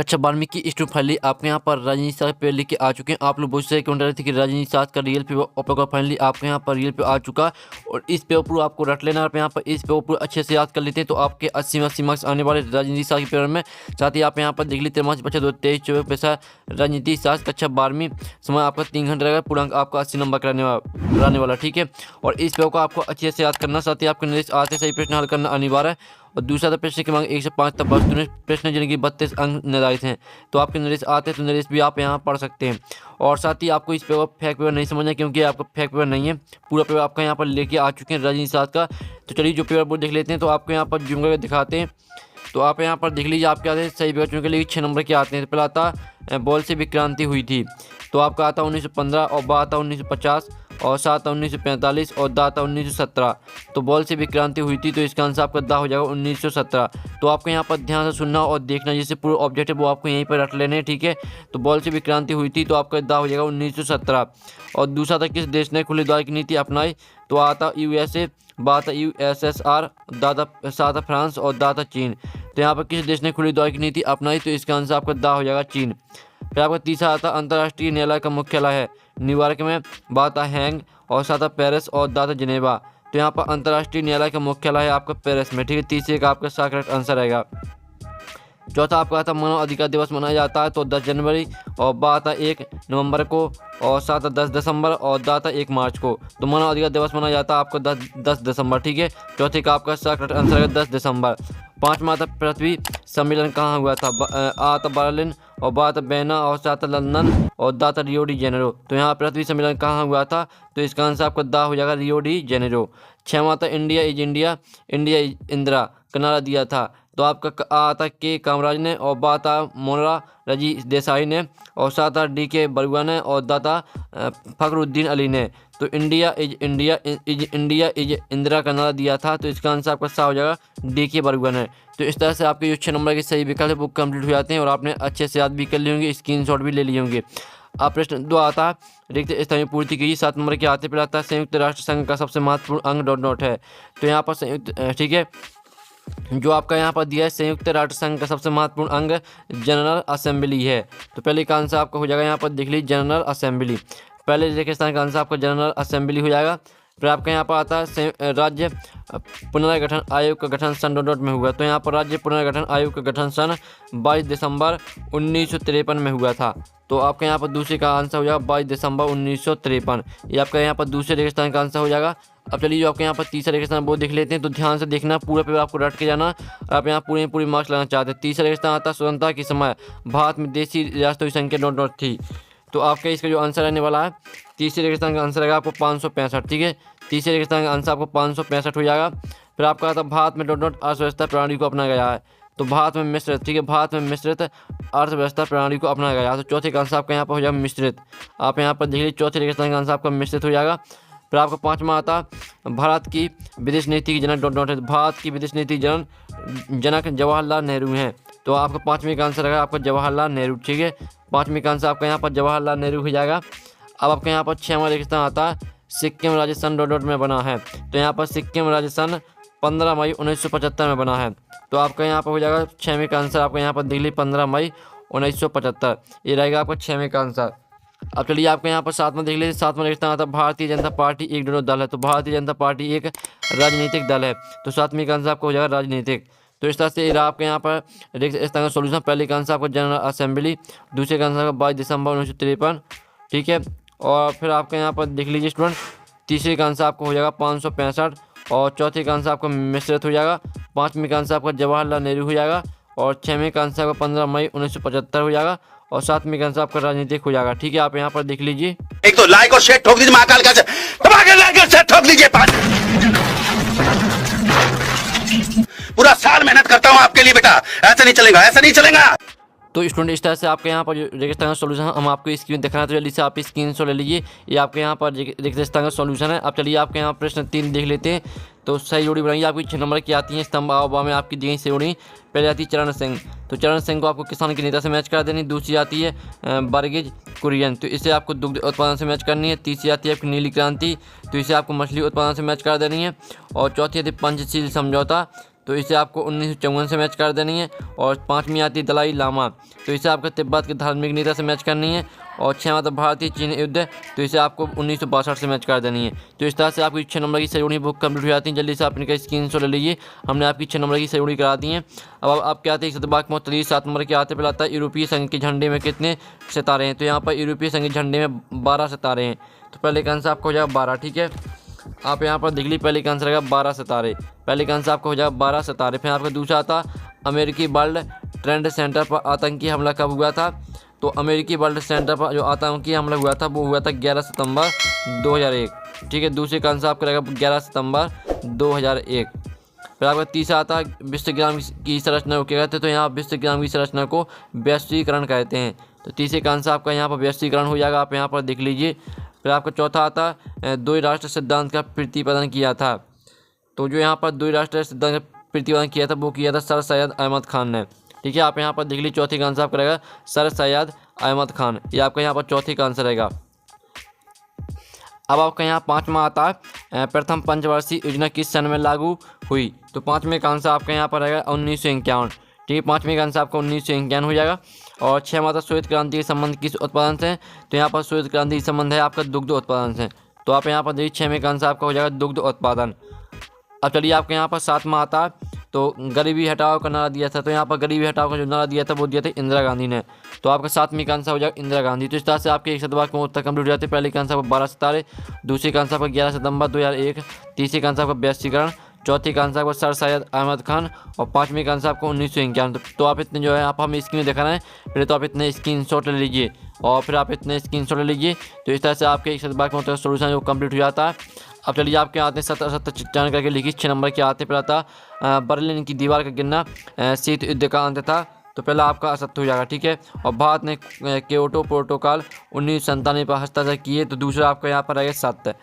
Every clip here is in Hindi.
कक्षा 12वीं की स्टूडेंट फाइनली आपके यहाँ पर राजनीति शास्त्र पेपर लेके आ चुके हैं। आप लोग बहुत से कमेंट रहे थे कि राजनीति शास्त्र का रियल पेपर फाइनली आपके यहाँ पर रियल पेपर आ चुका और इस पेपर आपको रट लेना। आप यहाँ पर इस पेपर अच्छे से याद कर लेते हैं तो आपके 80 मार्क्स आने वाले राजनीति शास्त्र के पेपर में। साथ ही आप यहाँ पर देख लीजिए 23 बच्चा 23 पैसा राजनीति शास्त्र कक्षा 12वीं समय आपका 3 घंटे रहेगा, पूर्णांक आपका 80 नंबर कराने वाला। ठीक है, और इस पेपर को आपको अच्छे से याद करना, साथ ही आपको निर्देश आते सही प्रश्न हल करना अनिवार्य है। और दूसरा प्रश्न की मांग 1 से 5 तक बस प्रश्न जिनकी 32 अंक निर्धारित हैं, तो आपके निर्देश आते हैं तो निर्देश भी आप यहाँ पढ़ सकते हैं। और साथ ही आपको इस पेपर फेक पेपर नहीं समझना, क्योंकि आपका फेक पेपर नहीं है, पूरा पेपर आपका यहाँ पर लेके आ चुके हैं राजनीति शास्त्र का। तो चलिए जो पेपर बोर्ड देख लेते हैं, तो आपको यहाँ पर जूम करके दिखाते हैं। तो आप यहाँ पर देख लीजिए आपके आते हैं सही पेपर चुनने के लिए 6 नंबर के आते हैं। तो पहला आता बॉल से विक्रांति हुई थी, तो आपका आता 1915 और बा आता 1950 और सा आता 1945 और दा आता 1917। तो बॉल से विक्रांति हुई थी, तो इसका आंसर आपका दा हो जाएगा 1917। तो आपको यहाँ पर ध्यान से सुनना और देखना, जिससे पूरे ऑब्जेक्ट है वो आपको यहीं पर रख लेने हैं। ठीक है, तो बॉल से विक्रांति हुई थी, तो आपका दा हो जाएगा 1917। और दूसरा था किस देश ने खुले द्वार की नीति अपनाई, तो आता USA, बा था USSR, सा था फ्रांस और दा था चीन। तो यहाँ पर किस देश ने खुले द्वार की नीति अपनाई, तो इसका आंसर आपका दा हो जाएगा चीन। फिर आपका तीसरा आता अंतर्राष्ट्रीय न्यायालय का मुख्यालय है न्यूयॉर्क में, बात है हैंग और साथ पेरिस और दाता जिनेवा। तो यहाँ पर अंतर्राष्ट्रीय न्यायालय का मुख्यालय है आपका पेरिस में। ठीक है, तीसरे का आपका सा करेक्ट आंसर रहेगा। चौथा आपका आता मानव अधिकार दिवस मनाया जाता है, तो 10 जनवरी और बा आता 1 नवंबर को और साथ 10 दिसंबर और दा आता 1 मार्च को। तो मानव अधिकार दिवस मनाया जाता है आपको 10 दिसंबर। ठीक है, चौथे का आपका सा करेक्ट आंसर है 10 दिसंबर। पाँचवा आता पृथ्वी सम्मेलन कहाँ हुआ था, आ आता बर्लिन और बा आता वेना और सा आता लंदन और दा आता रियो डी जेनेरो। तो यहाँ पृथ्वी सम्मेलन कहाँ हुआ था, तो इसका आंसर आपका दा हो जाएगा रियो डी जेनेरो। छठवां आता India is India, India is Indira का नारा दिया था, तो आपका आ आता के कामराज ने और बा आता मोनरा रजी देसाई ने और साथ आता DK बरुआ ने और दाता फखरुद्दीन अली ने। तो इंडिया इज इंदिरा का नारा दिया था, तो इसका आंसर आपका सा हो जाएगा DK बरुआ ने। तो इस तरह से आपके जो 6 नंबर के सही विकल्प है वो कंप्लीट हो जाते हैं और आपने अच्छे से याद भी कर लिए होंगे, स्क्रीनशॉट भी ले लिए होंगे। आप प्रश्न 2 आता है रिक्त स्थान में पूर्ति कीजिए। 7 नंबर के आते पर आता है संयुक्त राष्ट्र संघ का सबसे महत्वपूर्ण अंग डॉट है। तो यहाँ पर संयुक्त, ठीक है, जो आपका यहाँ पर दिया है संयुक्त राष्ट्र संघ का सबसे महत्वपूर्ण अंग जनरल असेंबली है। तो पहले का आंसर आपका हो जाएगा यहाँ पर देख लीजिए जनरल असेंबली। पहले रेखा स्थान का आंसर आपका जनरल असेंबली हो जाएगा। फिर आपका यहाँ पर आता है राज्य पुनर्गठन आयोग का गठन सन डॉट में हुआ। तो यहाँ पर राज्य पुनर्गठन आयोग का गठन सन 22 दिसंबर 1953 में हुआ था। तो आपका यहाँ पर दूसरे का आंसर हो जाएगा 22 दिसंबर 1953। ये आपका यहाँ पर दूसरे रेखा स्थान का आंसर हो जाएगा। अब चलिए जो आपके यहाँ पर तीसरा रेखा स्थान वो देख लेते हैं, तो ध्यान से देखना, पूरा पेपर आपको रट के जाना और आप यहाँ पूरी मार्क्स लाना चाहते हैं। तीसरा रेखा स्थान आता है स्वतंत्रता के समय भारत में देशी रियासतों की संख्या डॉट थी। तो आपका इसका जो आंसर रहने वाला है तीसरे रेखा स्थान का आंसर रहेगा आपको 565। ठीक है, तीसरे रेखा स्थान का आंसर आपको 565 हो जाएगा। फिर आपका आता भारत में डॉट अर्थव्यवस्था प्रणाली को अपनाया गया है, तो भारत में मिश्रित, ठीक है, भारत में मिश्रित अर्थव्यवस्था प्रणाली को अपनाया गया है। तो चौथे का आंसर आपका यहाँ पर हो जाएगा मिश्रित। आप यहाँ पर देख लीजिए चौथे रेखा स्थान का आंसर आपका मिश्रित हो जाएगा। फिर आपका पाँचवा आता भारत की विदेश नीति की जनक डॉट है, भारत की विदेश नीति जनक जवाहरलाल नेहरू हैं। तो आपका पाँचवें का आंसर रहेगा आपका जवाहरलाल नेहरू। ठीक है, पाँचवें का आंसर आपका यहाँ पर जवाहरलाल नेहरू हो जाएगा। अब आपका यहाँ पर 6वां रेखा स्थान आता है सिक्किम राज्य सन डॉट में बना है। तो यहाँ पर सिक्किम राज्य सन 15 मई 1975 में बना है। तो आपका यहाँ पर हो जाएगा 6वें का आंसर आपका यहाँ पर दिल्ली 15 मई 1975। ये रहेगा आपका 6वें का आंसर। अब चलिए आपके यहाँ पर 7वां देख लीजिए। 7वां रेखा स्थान आता है भारतीय जनता पार्टी एक दल है। तो भारतीय जनता पार्टी एक राजनीतिक दल है। तो 7वें का आंसर आपको हो जाएगा राजनीतिक। तो इस तरह से आपके यहाँ पर रेखा स्थान का सोल्यूशन। पहले का आंसर आपका जनरल असेंबली, दूसरे का आंसर 22 दिसंबर 1953। ठीक है, और फिर आपके यहाँ पर देख लीजिए स्टूडेंट, तीसरे का आंसर आपको हो जाएगा 565 और चौथे का आंसर आपका मिश्रित हो जाएगा। पाँचवें का आंसर आपका जवाहरलाल नेहरू हो जाएगा और 6वें का आंसर आपका 15 मई 1975 हो जाएगा और 7वें का आंसर आपका राजनीतिक हो जाएगा। ठीक है, आप यहाँ पर देख लीजिए। एक तो लाइक और शेयर ठोक दीजिए, महाकाल का लाइक और शेयर ठोक दीजिए। पूरा साल मेहनत करता हूँ आपके लिए बेटा, ऐसा नहीं चलेगा, ऐसा नहीं चलेगा। तो स्टूडेंट इस तरह से आपके यहाँ पर जो रेखा स्थान का सोल्यूशन हम आपको स्क्रीन दिखाना, तो जल्दी से आप स्क्रीनशॉट ले लीजिए। ये आपके यहाँ पर रेखा स्थान का सोल्यूशन है। अब चलिए आपके यहाँ प्रश्न 3 देख लेते हैं। तो सही जोड़ी बनाइए। आपकी 6 नंबर की आती है स्तंभ आवबा में आपकी दी गई सही जोड़ी। पहले आती है चरण सिंह, तो चरण सिंह को आपको किसान के नेता से मैच करा देनी। दूसरी आती है बरगिज कुरियन, तो इसे आपको दुग्ध उत्पादन से मैच करनी है। तीसरी आती है आपकी नीली क्रांति, तो इसे आपको मछली उत्पादन से मैच करा देनी है। और चौथी आती है पंचशील समझौता, तो इसे आपको 1954 से मैच कर देनी है। और 5वीं आती है दलाई लामा, तो इसे आपको तिब्बत के धार्मिक नेता से मैच करनी है। और 6वां आता भारतीय चीन युद्ध, तो इसे आपको 1962 से मैच कर देनी है। तो इस तरह से आपकी 6 नंबर की सही बुक कंप्लीट हो जाती है। जल्दी से आप इनका स्क्रीनशॉट ले लीजिए। हमने आपकी 6 नंबर की सही करा दी है। अब आप क्या आते हैं सतबाग मोहतरी 7 नंबर के आते पे आता है यूरोपीय संघ के झंडे में कितने सितारे हैं। तो यहाँ पर यूरोपीय संघ के झंडे में 12 सितारे हैं। तो पहले का आंसर आपको हो जाएगा 12, ठीक है। आप यहाँ पर देख लीजिए, पहले का आंसर रहेगा 12 सितारे, पहले का आंसर आपको हो जाएगा 12 सितारे। फिर आपका दूसरा आता अमेरिकी वर्ल्ड ट्रेड सेंटर पर आतंकी हमला कब हुआ था। तो अमेरिकी वर्ल्ड सेंटर पर जो आतंकी हमला हुआ था वो हुआ था 11 सितंबर 2001, ठीक है। दूसरे का आंसर आपका रहेगा 11 सितंबर 2001। फिर आपका तीसरा आता है विश्वग्राम की संरचना को क्या कहते हैं। तो यहाँ विश्वग्राम की संरचना को वैश्वीकरण कहते हैं। तो तीसरे का आंसर आपका यहाँ पर वैश्वीकरण हो जाएगा, आप यहाँ पर देख लीजिए। फिर आपका चौथा आता दो राष्ट्र सिद्धांत का प्रतिपादन किया था। तो जो यहाँ पर दो राष्ट्र सिद्धांत का प्रतिपादन किया था वो किया था सर सैयद अहमद खान ने, ठीक है। आप यहाँ पर देख लीजिए, चौथे का आंसर आपका रहेगा सर सैयद अहमद खान, ये आपका यहाँ पर चौथे का आंसर रहेगा। अब आपका यहाँ 5वां आता है प्रथम पंचवर्षीय योजना किस सन में लागू हुई। तो 5वें का आंसर आपका यहाँ पर रहेगा 1951, ठीक है। 5वें का आंसर आपका 1951 हो जाएगा। और 6वां आता श्वेत क्रांति के संबंध किस उत्पादन से। तो यहाँ पर श्वेत क्रांति के संबंध है आपका दुग्ध उत्पादन से। तो आप यहाँ पर देखिए 6वें का आंसर आपका हो जाएगा दुग्ध उत्पादन। अब चलिए आपके यहाँ पर 7वां आता है तो गरीबी हटाओ का नारा दिया था। तो यहाँ पर गरीबी हटाओ का जो नारा दिया था वो दिया था इंदिरा गांधी ने। तो आपका 7वीं का आंसर हो जाएगा इंदिरा गांधी। तो इस तरह से आपके एक शतवाक में उत्तर कंप्लीट हो जाते हैं। पहले का आंसर आपका 12 सितारे, दूसरे का आंसर आपका 11 सितंबर 2001, तीसरे का आंसर आपका वैश्वीकरण, चौथे का आंसर आपका सर सैयद अहमद खान और 5वें का आंसर आपको 1951। तो आप इतने जो है आप हमें स्क्रीन में दिखा रहे हैं, पहले तो आप इतने स्क्रीनशॉट ले लीजिए और फिर आप इतने स्क्रीनशॉट ले लीजिए। तो इस तरह से आपके एक शतवाक में उत्तर सोल्यूशन जो कंप्लीट हो जाता है। अब चलिए आपके आते हैं 70 चयन करके लिखिए। 6 नंबर के आते पर आता बर्लिन की दीवार का गिरना शीत युद्ध का अंत था। तो पहला आपका असत्य हो जाएगा, ठीक है। और भारत ने क्योटो प्रोटोकॉल 1997 पर हस्ताक्षर किए। तो दूसरा आपका यहाँ पर रहेगा सत्य।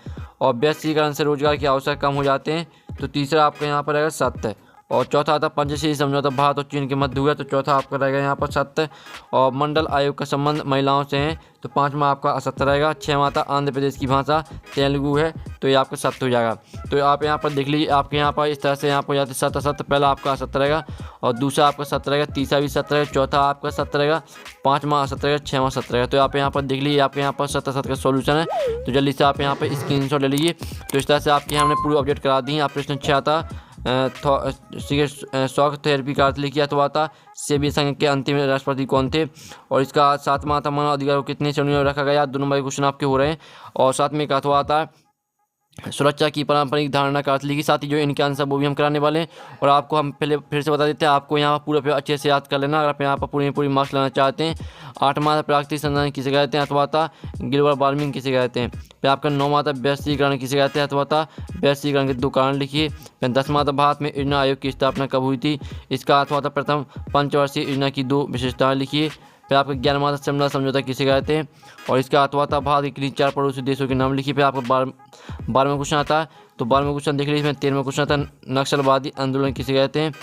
और वैश्वीकरण से रोजगार के अवसर कम हो जाते हैं। तो तीसरा आपका यहाँ पर रहेगा सत्य। और चौथा आता पंचशील समझौता भारत और चीन के मध्य हुआ। तो चौथा आपका रहेगा यहाँ पर सत्य। और मंडल आयोग का संबंध महिलाओं से है। तो 5वां आपका असत्य रहेगा। 6वां आता आंध्र प्रदेश की भाषा तेलुगु है। तो ये आपका सत्य हो जाएगा। तो आप यहाँ पर देख लीजिए, आपके यहाँ पर इस तरह से यहाँ पर जाते सत्य सत्य। पहला आपका असत्य रहेगा और दूसरा आपका सत्य रहेगा, तीसरा भी सत्य रहेगा, चौथा आपका सत्य रहेगा, 5वां असत्य रहेगा, 6वां सत्य रहेगा। तो आप यहाँ पर देख लीजिए, आपके यहाँ पर सत्य सत्य का सॉल्यूशन है। तो जल्दी से आप यहाँ पर स्क्रीनशॉट ले लीजिए। तो इस तरह से आपके हमने पूरी अपडेट करा दी है। आप प्रश्न 6 आता शॉक थेरेपी का अर्थ लिखिए। तो आता सोवियत संघ के अंतिम राष्ट्रपति कौन थे। और इसका 7वां आता मानव अधिकार को कितने श्रेणियों में रखा गया। 2 नंबर के क्वेश्चन आपके हो रहे हैं। और 7वें का अथवा आता है सुरक्षा की पारंपरिक धारणा का अर्थ लिखिए। साथ ही जो इनके आंसर वो भी हम कराने वाले हैं। और आपको हम पहले फिर से बता देते हैं, आपको यहाँ पूरा अच्छे से याद कर लेना अगर आप यहाँ पर पूरी मार्क्स लेना चाहते हैं। 8वां प्राकृतिक संसाधन किसे कहते हैं। अथवा था ग्लोबल वार्मिंग किसे कहते हैं। फिर आपका 9वां था वैश्वीकरण किसे कहते हैं। अथवा था वैश्वीकरण के 2 कारण लिखिए। फिर 10वां था भारत में योजना आयोग की स्थापना कब हुई थी। इसका अथवा था प्रथम पंचवर्षीय योजना की 2 विशेषताएं लिखिए। फिर आपका 11वां था शिमला समझौता किसे कहते हैं। और इसका अथवा था भारत के किन्हीं 4 पड़ोसी देशों के नाम लिखिए। फिर आपका 12वां क्वेश्चन आता है। तो 12वां क्वेश्चन देख लीजिए। 13वां क्वेश्चन आता है नक्सलवादी आंदोलन किसे कहते हैं।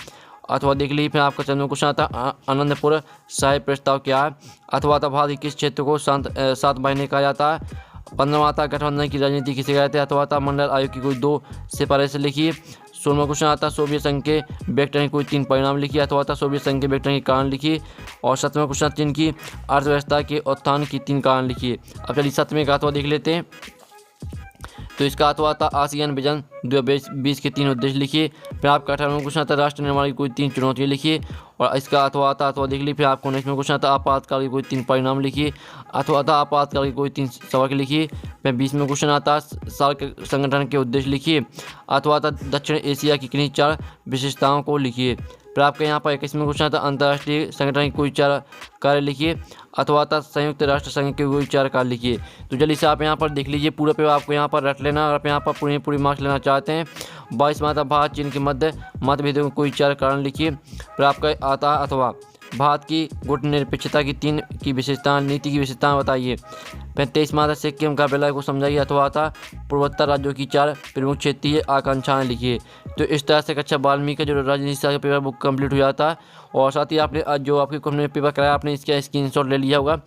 अथवा देख लीजिए। फिर आपका 14वां क्वेश्चन आता है आनंदपुर साहिब प्रस्ताव क्या है। अथवा था भारत के किस क्षेत्र को 7 महीने कहा जाता है। 15वां आता गठबंधन की राजनीति किसे कहते हैं। अथवा था मंडल आयोग की कोई 2 सिफारिश लिखिए। 16वां क्वेश्चन आता है सोवियत संघ के विघटन के कोई 3 परिणाम लिखिए। अथवा था सोवियत संघ के विघटन के कारण लिखिए। और 7वां क्वेश्चन चीन की अर्थव्यवस्था के उत्थान की 3 कारण लिखिए। अब चलिए 7वें का अथवा देख लेते हैं। तो इसका अथवा था आसियान विजन 2020 के 3 उद्देश्य लिखिए। फिर आपका 18वां क्वेश्चन आता राष्ट्र निर्माण की कोई 3 चुनौतियाँ लिखिए। और इसका अथवा देख लीजिए। फिर आपको 19वां क्वेश्चन आता आपातकाल की कोई 3 परिणाम लिखिए। अथवा था आपातकाल की कोई 3 सबक लिखिए। फिर 20वां क्वेश्चन आता सार्क संगठन के उद्देश्य लिखिए। अथवा था दक्षिण एशिया की किन्हीं 4 विशेषताओं को लिखिए। फिर आपके यहाँ पर 21वां क्वेश्चन आता अंतर्राष्ट्रीय संगठन की कोई 4 कार्य लिखिए। अथवा था संयुक्त राष्ट्र संघ के कोई 4 कार्य लिखिए। तो जल्दी से आप यहाँ पर देख लीजिए, पूरा पे आपको यहाँ पर रट लेना अगर आप यहाँ पर पूरी मार्क्स लेना चाहते हैं। 22वां आता भारत चीन के मध्य मतभेदों के कोई 4 कारण लिखिए। फिर आपका आता है अथवा भारत की गुटनिरपेक्षता की 3 की विशेषताएं नीति की विशेषताएं बताइए। 35वां था सिक्किम का विलय को समझाइए। अथवा था पूर्वोत्तर राज्यों की 4 प्रमुख क्षेत्रीय आकांक्षाएं लिखिए। तो इस तरह से कक्षा 12वीं का जो राजनीति का पेपर बुक कंप्लीट हो जाता है। और साथ ही आपने जो आपके पेपर कराया आपने इसका स्क्रीनशॉट ले लिया होगा